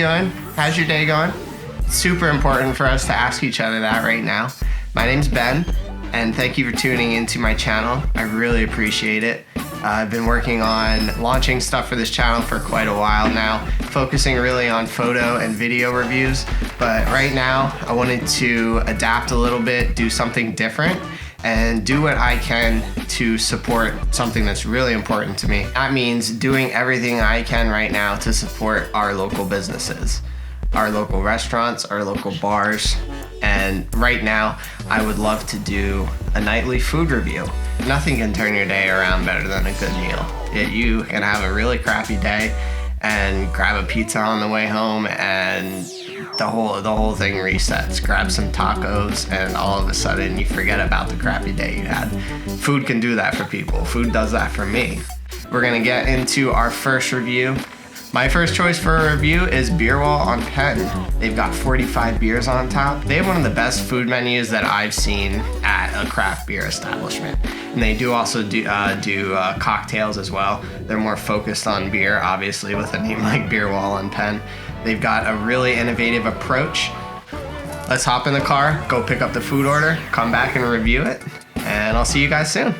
doing? How's your day going? It's super important for us to ask each other that right now. My name's Ben, and thank you for tuning into my channel. I really appreciate it. I've been working on launching stuff for this channel for quite a while now, focusing really on photo and video reviews. But right now, I wanted to adapt a little bit, do something different, and do what I can to support something that's really important to me. That means doing everything I can right now to support our local businesses, our local restaurants, our local bars. And right now, I would love to do a nightly food review. Nothing can turn your day around better than a good meal. You can have a really crappy day and grab a pizza on the way home, and the whole thing resets. Grab some tacos, and all of a sudden you forget about the crappy day you had. Food can do that for people. Food does that for me. We're gonna get into our first review. My first choice for a review is Beer Wall on Penn. They've got 45 beers on top. They have one of the best food menus that I've seen at a craft beer establishment. And they do also do cocktails as well. They're more focused on beer, obviously, with a name like Beer Wall on Penn. They've got a really innovative approach. Let's hop in the car, go pick up the food order, come back and review it, and I'll see you guys soon.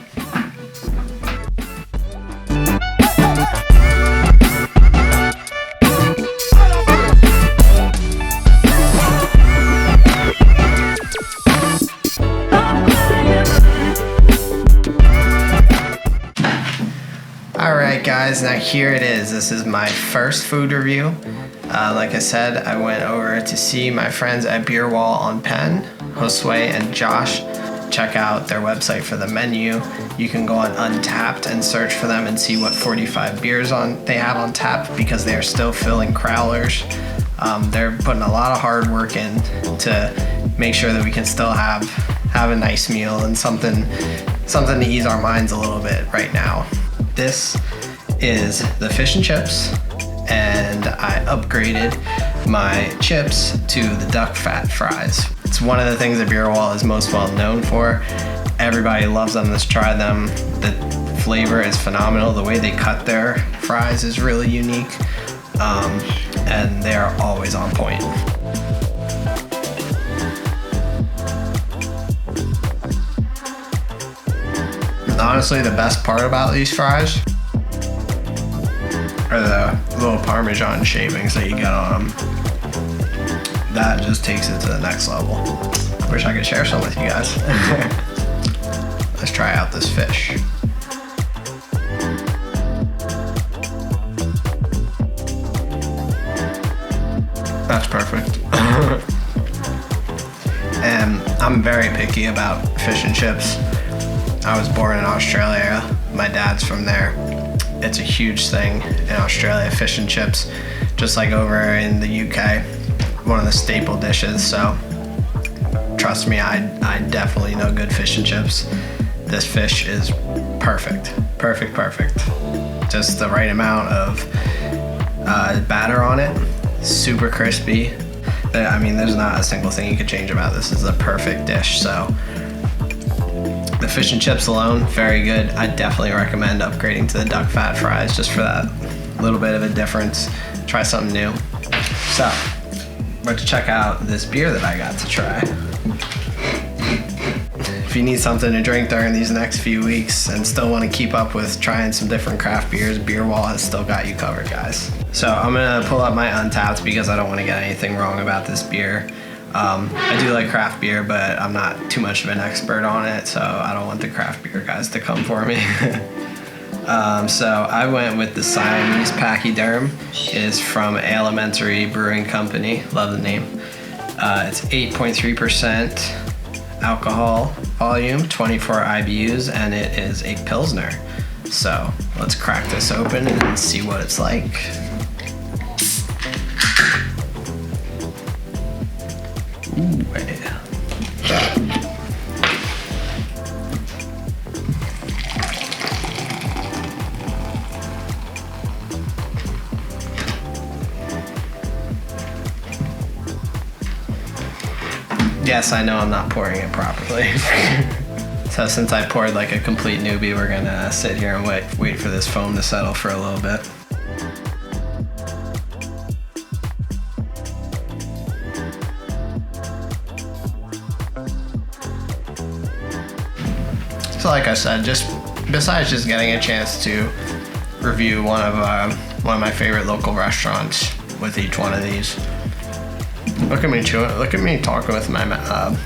Alright guys, now here it is. This is my first food review. Like I said, I went over to see my friends at Beer Wall on Penn, Josue and Josh. Check out their website for the menu. You can go on Untapped and search for them and see what 45 beers they have on tap, because they are still filling crowlers. They're putting a lot of hard work in to make sure that we can still have a nice meal and something to ease our minds a little bit right now. This is the fish and chips, and I upgraded my chips to the duck fat fries. It's one of the things that Beer Wall is most well known for. Everybody loves them that's tried them. The flavor is phenomenal. The way they cut their fries is really unique, and they're always on point. Honestly, the best part about these fries are the little Parmesan shavings that you get on them. That just takes it to the next level. Wish I could share some with you guys. Let's try out this fish. That's perfect. And I'm very picky about fish and chips. I was born in Australia. My dad's from there. It's a huge thing in Australia, fish and chips, just like over in the UK, one of the staple dishes. So trust me, I definitely know good fish and chips. This fish is perfect, perfect, perfect. Just the right amount of batter on it, super crispy. I mean, there's not a single thing you could change about this. This is a perfect dish. So the fish and chips alone, very good. I definitely recommend upgrading to the duck fat fries just for that little bit of a difference. Try something new. So, let's check out this beer that I got to try. If you need something to drink during these next few weeks and still want to keep up with trying some different craft beers, Beer Wall has still got you covered, guys. So I'm gonna pull up my Untapped because I don't want to get anything wrong about this beer. I do like craft beer, but I'm not too much of an expert on it, so I don't want the craft beer guys to come for me. So I went with the Siamese Pachyderm. It's from Elementary Brewing Company. Love the name. It's 8.3% alcohol volume, 24 IBUs, and it is a Pilsner. So let's crack this open and see what it's like. Ooh, yeah. Yes, I know I'm not pouring it properly. So since I poured like a complete newbie, we're gonna sit here and wait for this foam to settle for a little bit. So like I said, just besides just getting a chance to review one of my favorite local restaurants with each one of these. Look at me chewing. Look at me talking with my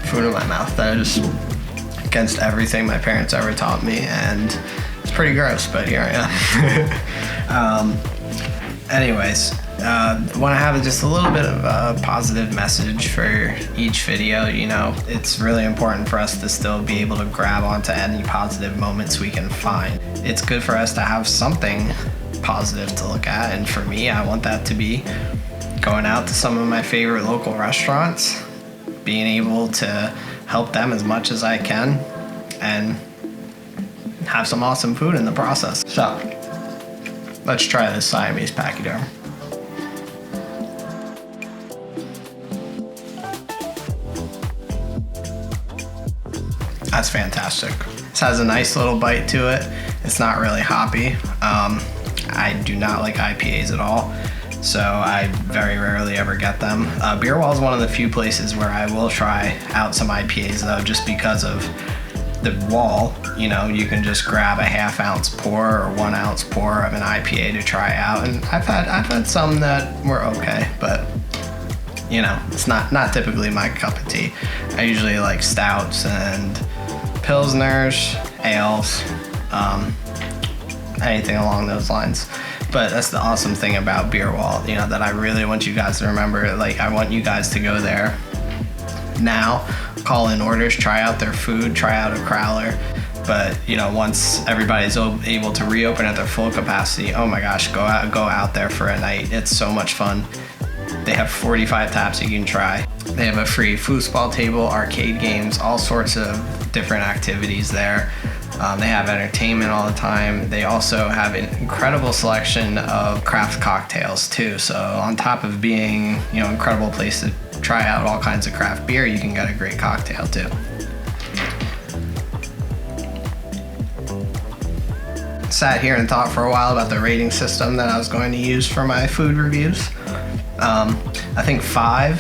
food in my mouth. That is against everything my parents ever taught me, and it's pretty gross. But here I am. Anyways, want to have just a little bit of a positive message for each video. You know, it's really important for us to still be able to grab onto any positive moments we can find. It's good for us to have something positive to look at, and for me, I want that to be going out to some of my favorite local restaurants, being able to help them as much as I can, and have some awesome food in the process. So, let's try this Siamese pachyderm. That's fantastic. This has a nice little bite to it. It's not really hoppy. I do not like IPAs at all, so I very rarely ever get them. Beer Wall is one of the few places where I will try out some IPAs though, just because of the wall. You know, you can just grab a ½ ounce pour or 1 ounce pour of an IPA to try out, and I've had some that were okay, but you know, it's not typically my cup of tea. I usually like stouts and pilsners, ales, anything along those lines. But that's the awesome thing about Beer Wall, you know, that I really want you guys to remember. Like, I want you guys to go there now, call in orders, try out their food, try out a crowler. But you know, once everybody's able to reopen at their full capacity, oh my gosh, go out there for a night. It's so much fun. They have 45 taps you can try. They have a free foosball table, arcade games, all sorts of different activities there. They have entertainment all the time. They also have an incredible selection of craft cocktails too. So on top of being, you know, incredible place to try out all kinds of craft beer, you can get a great cocktail too. Sat here and thought for a while about the rating system that I was going to use for my food reviews. I think 5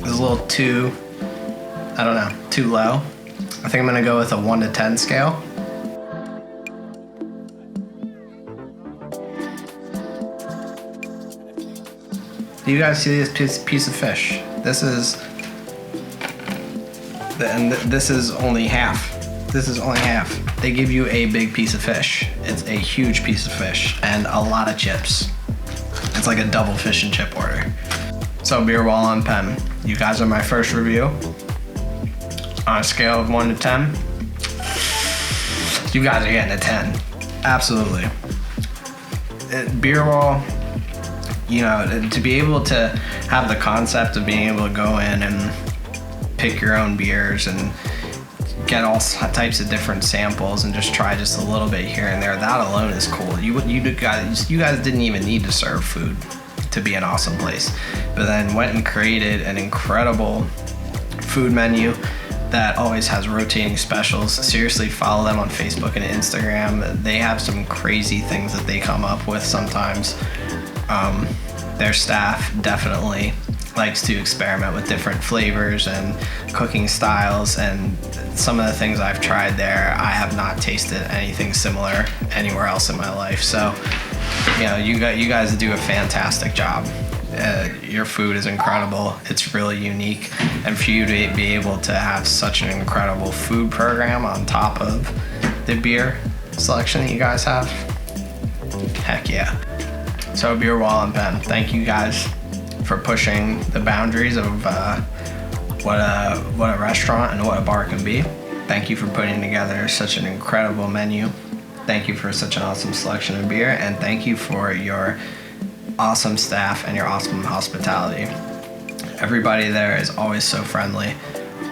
is a little too, I don't know, too low. I think I'm gonna go with a 1 to 10 scale. Do you guys see this piece of fish? This is only half. This is only half. They give you a big piece of fish. It's a huge piece of fish and a lot of chips. It's like a double fish and chip order. So Beer Wall and Penn, you guys are my first review. On a scale of 1 to 10, you guys are getting a 10. Absolutely. Beer Wall, you know, to be able to have the concept of being able to go in and pick your own beers and get all types of different samples and just try just a little bit here and there, that alone is cool. You guys didn't even need to serve food to be an awesome place, but then went and created an incredible food menu that always has rotating specials. Seriously, follow them on Facebook and Instagram. They have some crazy things that they come up with sometimes. Their staff definitely likes to experiment with different flavors and cooking styles, and some of the things I've tried there, I have not tasted anything similar anywhere else in my life. So, you know, you guys do a fantastic job. Your food is incredible. It's really unique, and for you to be able to have such an incredible food program on top of the beer selection that you guys have, heck yeah. So Beer Wall and Penn, thank you guys for pushing the boundaries of what a restaurant and what a bar can be. Thank you for putting together such an incredible menu. Thank you for such an awesome selection of beer, and thank you for your awesome staff and your awesome hospitality. Everybody there is always so friendly,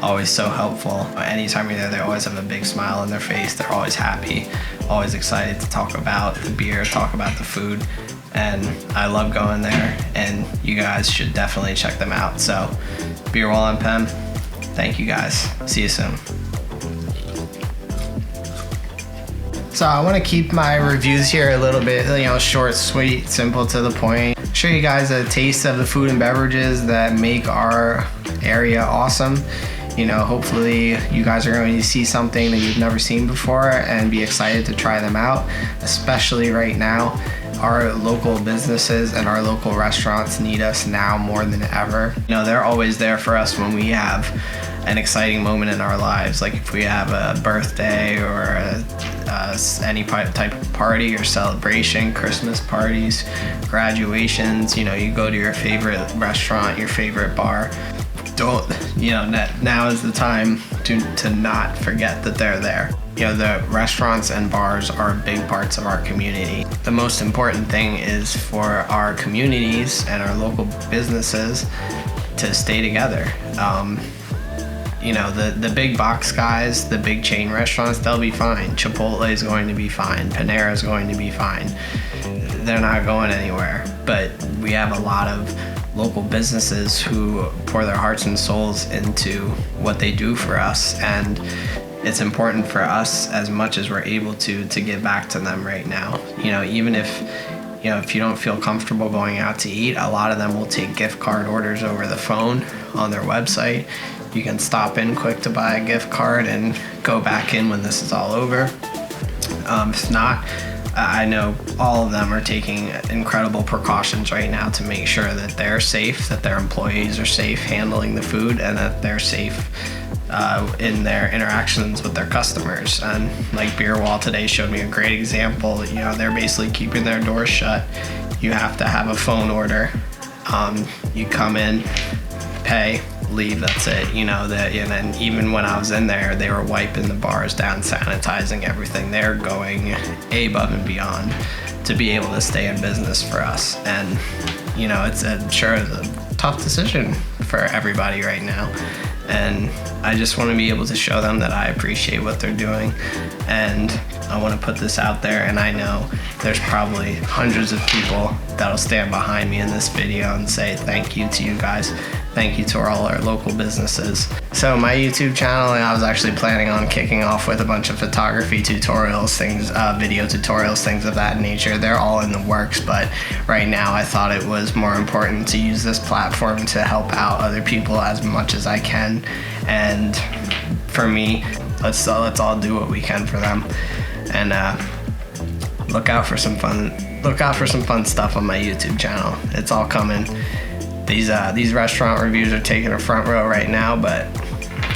always so helpful. Anytime you're there, they always have a big smile on their face. They're always happy, always excited to talk about the beer, talk about the food. And I love going there, and you guys should definitely check them out. So, Beer Wall and Penn, thank you guys. See you soon. So I want to keep my reviews here a little bit, you know, short, sweet, simple, to the point. Show you guys a taste of the food and beverages that make our area awesome. You know, hopefully you guys are going to see something that you've never seen before and be excited to try them out, especially right now. Our local businesses and our local restaurants need us now more than ever. You know, they're always there for us when we have an exciting moment in our lives, like if we have a birthday or any type of party or celebration, Christmas parties, graduations. You know, you go to your favorite restaurant, your favorite bar. Don't, you know, now is the time to not forget that they're there. You know, the restaurants and bars are big parts of our community. The most important thing is for our communities and our local businesses to stay together. You know, the big box guys, the big chain restaurants, they'll be fine. Chipotle is going to be fine. Panera is going to be fine. They're not going anywhere. But we have a lot of local businesses who pour their hearts and souls into what they do for us, and it's important for us, as much as we're able to give back to them right now. You know, even if you don't feel comfortable going out to eat, a lot of them will take gift card orders over the phone on their website. You can stop in quick to buy a gift card and go back in when this is all over. If not, I know all of them are taking incredible precautions right now to make sure that they're safe, that their employees are safe handling the food, and that they're safe in their interactions with their customers. And like Beer Wall today showed me a great example. You know, they're basically keeping their doors shut. You have to have a phone order. You come in, pay, leave, that's it. You know, and then even when I was in there, they were wiping the bars down, sanitizing everything. They're going above and beyond to be able to stay in business for us. And you know, it's a tough decision for everybody right now, and I just want to be able to show them that I appreciate what they're doing, and I want to put this out there. And I know there's probably hundreds of people that'll stand behind me in this video and say thank you to you guys. Thank you to all our local businesses. So my YouTube channel, I was actually planning on kicking off with a bunch of photography tutorials, things, video tutorials, things of that nature. They're all in the works, but right now I thought it was more important to use this platform to help out other people as much as I can. And for me, let's all do what we can for them. And look out for some fun stuff on my YouTube channel. It's all coming. These restaurant reviews are taking a front row right now, but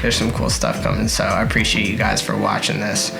there's some cool stuff coming. So I appreciate you guys for watching this.